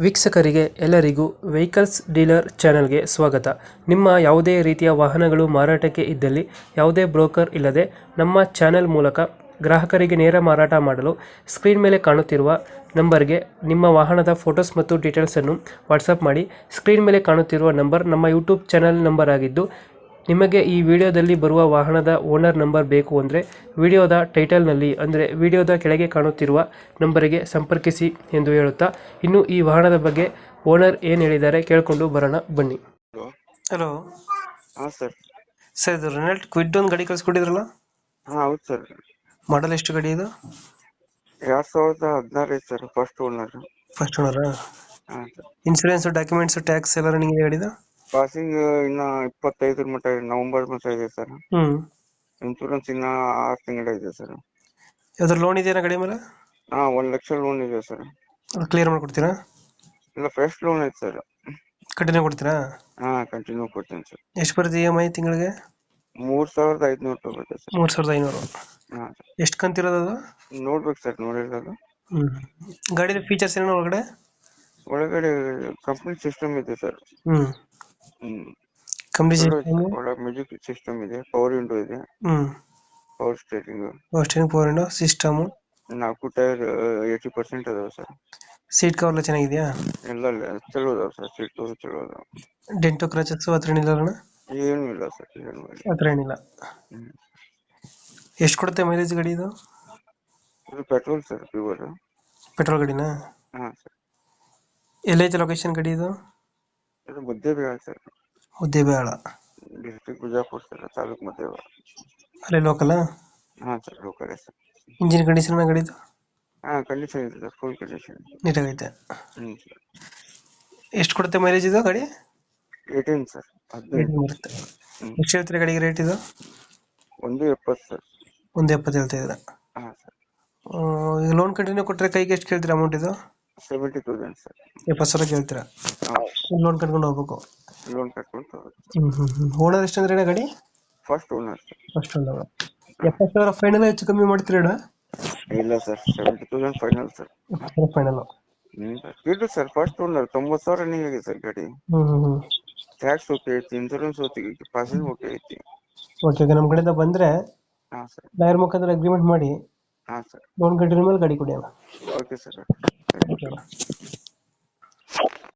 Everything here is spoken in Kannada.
ವೀಕ್ಷಕರಿಗೆ ಎಲ್ಲರಿಗೂ ವೆಹಿಕಲ್ಸ್ ಡೀಲರ್ ಚಾನೆಲ್ಗೆ ಸ್ವಾಗತ. ನಿಮ್ಮ ಯಾವುದೇ ರೀತಿಯ ವಾಹನಗಳು ಮಾರಾಟಕ್ಕೆ ಇದ್ದಲ್ಲಿ ಯಾವುದೇ ಬ್ರೋಕರ್ ಇಲ್ಲದೆ ನಮ್ಮ ಚಾನೆಲ್ ಮೂಲಕ ಗ್ರಾಹಕರಿಗೆ ನೇರ ಮಾರಾಟ ಮಾಡಲು ಸ್ಕ್ರೀನ್ ಮೇಲೆ ಕಾಣುತ್ತಿರುವ ನಂಬರ್ಗೆ ನಿಮ್ಮ ವಾಹನದ ಫೋಟೋಸ್ ಮತ್ತು ಡೀಟೇಲ್ಸನ್ನು ವಾಟ್ಸಪ್ ಮಾಡಿ. ಸ್ಕ್ರೀನ್ ಮೇಲೆ ಕಾಣುತ್ತಿರುವ ನಂಬರ್ ನಮ್ಮ ಯೂಟ್ಯೂಬ್ ಚಾನೆಲ್ ನಂಬರ್ ಆಗಿದ್ದು, ನಿಮಗೆ ಈ ವಿಡಿಯೋದಲ್ಲಿ ಬರುವ ವಾಹನದ ಓನರ್ ನಂಬರ್ ಬೇಕು ಅಂದರೆ ವಿಡಿಯೋದ ಟೈಟಲ್ನಲ್ಲಿ ಅಂದರೆ ವಿಡಿಯೋದ ಕೆಳಗೆ ಕಾಣುತ್ತಿರುವ ನಂಬರಿಗೆ ಸಂಪರ್ಕಿಸಿ ಎಂದು ಹೇಳುತ್ತಾ, ಇನ್ನು ಈ ವಾಹನದ ಬಗ್ಗೆ ಓನರ್ ಏನು ಹೇಳಿದ್ದಾರೆ ಕೇಳಿಕೊಂಡು ಬರೋಣ ಬನ್ನಿ. ಹಲೋ. ಹಲೋ ಹಾಂ ಸರ್. ಸರ್, ಇದು ರೆನಾಲ್ಟ್ ಕ್ವಿಡ್ ಒಂದು ಗಾಡಿ ಕಳಿಸ್ಕೊಟ್ಟಿದ್ರಲ್ಲ, ಹಾಂ ಹೌದು ಸರ್. ಮಾಡಲ್ ಎಷ್ಟು ಗಾಡಿ ಇದು? 2016 ಐತೆ ಸರ್, ಫಸ್ಟ್ ಓನರ್. ಫಸ್ಟ್ ಓನರಾ? ಹಾಂ ಸರ್. ಇನ್ಸೂರೆನ್ಸ್, ಡಾಕ್ಯುಮೆಂಟ್ಸ್, ಟ್ಯಾಕ್ಸ್ ಎಲ್ಲ ರನ್ನಿಂಗ್ ಗಾಡಿದು? ಪಾಸಿಂಗ್ ಇನ್ನ 25 ಮಟ್ಟ ನವೆಂಬರ್ ಮಟ್ಟ ಇದೆ ಸರ್. ಹ್ಞೂ. ಇನ್ಶೂರೆನ್ಸ್ ಇನ್ನ 6 ತಿಂಗಳ ಇದೆ ಸರ್. ಯಾವ್ದಾರು ಲೋನ್ ಇದೆಯಾ ಗಾಡಿ ಮೇಲೆ? ಹಾಂ 1 ಲಕ್ಷ ಲೋನ್ ಇದೆ ಸರ್. ಅದು ಕ್ಲಿಯರ್ ಮಾಡ್ಕೊಡ್ತೀರಾ? ಇಲ್ಲ ಫ್ರೆಶ್ ಲೋನ್ ಐತೆ ಸರ್. ಕಂಟಿನ್ಯೂ ಕೊಡ್ತೀರಾ? ಹಾಂ ಕಂಟಿನ್ಯೂ ಕೊಡ್ತೀನಿ ಸರ್. ಎಷ್ಟು ಬರುತ್ತೆ EMI ತಿಂಗಳಿಗೆ? 3500 ಬರುತ್ತೆ ಸರ್. 3500. ಹಾಂ ಸರ್. ಎಷ್ಟು ಕಂತಿರೋದು ಅದು? ನೋಡ್ಬೇಕು ಸರ್, ನೋಡಿರೋದು. ಗಾಡಿದ ಫೀಚರ್ಸ್ ಏನೋ ಒಳಗಡೆ? ಒಳಗಡೆ ಕಂಪ್ನಿ ಸಿಸ್ಟಮ್ ಇದೆ ಸರ್. ಹ್ಮ್. Company system. ಒಳಗೆ ಮ್ಯೂಸಿಕ್ ಸಿಸ್ಟಮ್ ಇದೆ, ಪವರ್ ವಿಂಡೋ ಇದೆ, power steering, power window system. 4 tyre 80% ಅದಾವ ಸರ್. ಸೀಟ್ ಕವರ್ ಎಲ್ಲ ಚೆನ್ನಾಗಿದೆಯಾ? ಎಲ್ಲ ಚಲೋ ಅದಾವ ಸರ್, ಸೀಟ್ ಚಲೋ ಅದಾವ. ಡೆಂಟೋ ಕ್ರಾಚಸ್ ಹತ್ರ ಏನಿಲ್ಲ ಅಣ್ಣ? ಏನು ಇಲ್ಲ ಸರ್, ಏನು ಇಲ್ಲ. ಹತ್ರ ಏನಿಲ್ಲ. ಎಷ್ಟು ಕೊಡುತ್ತೆ ಮೈಲೇಜ್ ಗಾಡಿ ಇದು? ಇದು ಪೆಟ್ರೋಲ್ ಸರ್, ಪ್ಯೂರ್ ಪೆಟ್ರೋಲ್ ಗಾಡಿನಾ? ಹಾಂ ಸರ್. ಎಲ್ಲೈತೆ ಲೊಕೇಶನ್ ಗಾಡಿ ಇದು? ಇದು Muddebihal sir. Muddebihal district Bijapur sir, taluk Muddebihal. ಅಲ್ಲೇ ಲೋಕಲ್? ಹಾಂ sir, local sir. Engine condition ಗಾಡಿದು? ಹಾಂ ಕಂಡೀಷನ್ ಇದೆ ಸರ್, ಫುಲ್ ಕಂಡೀಷನ್. ನೀಟಾಗೈತೆ. ಸರ್. ಎಷ್ಟು ಕೊಡುತ್ತೆ ಮೈಲೇಜ್ ಇದು ಗಾಡಿ? 18 ಸರ್, 18 ಬರುತ್ತೆ. ಎಷ್ಟು ಹೇಳ್ತೀರಾ ಗಾಡಿಗೆ ರೇಟ್ ಇದು? 170 ಸರ್. 170 ಹೇಳ್ತಾ ಇದ್ದೀರಾ? ಹಾಂ ಸರ್. ಈಗ ಲೋನ್ ಕಂಟಿನ್ಯೂ ಕೊಟ್ಟರೆ ಕೈಗೆ ಎಷ್ಟು ಕೇಳ್ತೀರಾ ಅಮೌಂಟ್ ಇದು? 70,000 ಸರ್. 70,000 ಕೇಳ್ತೀರಾ? ಹಾಂ. ಲೋನ್ ಕಟ್ಕೊಂಡು ಹೋಗ್ಬೇಕು. ಲೋನ್ ಕಟ್ಕೊಂಡು ಓನರ್ ಎಷ್ಟು ಅಂದ್ರೆ ಗಾಡಿ? First owner sir. First owner. 70,000 final, ಹೆಚ್ಚು ಕಮ್ಮಿ ಮಾಡ್ತೀರಾ? ಇಲ್ಲ ಸರ್, 70,000 ಫೈನಲ್ ಸರ್. ಫೈನಲ್. ಇದು ಸರ್ ಫಸ್ಟ್ ಓನರ್, 90,000 ರನ್ನಿಂಗ್ ಆಗಿದೆ ಸರ್ ಗಾಡಿ. ಟ್ಯಾಕ್ಸ್ ಓಕೆ ಐತಿ, ಇನ್ಶೂರೆನ್ಸ್ ಓಕೆ ಐತಿ, ಪಾಸಿಂಗ್ ಓಕೆ ಐತಿ. ಓಕೆ, ನಮ್ಮ ಕಡೆಯಿಂದ ಬಂದ್ರೆ ಹಾಂ ಸರ್. ಲಾಯರ್ ಮುಖಾಂತರ ಅಗ್ರಿಮೆಂಟ್ ಮಾಡಿ ಹಾಂ ಸರ್. ಲೋನ್ ಕಟ್ಟಿದ ಮೇಲೆ ಗಾಡಿ ಕೊಡಿ. Okay sir.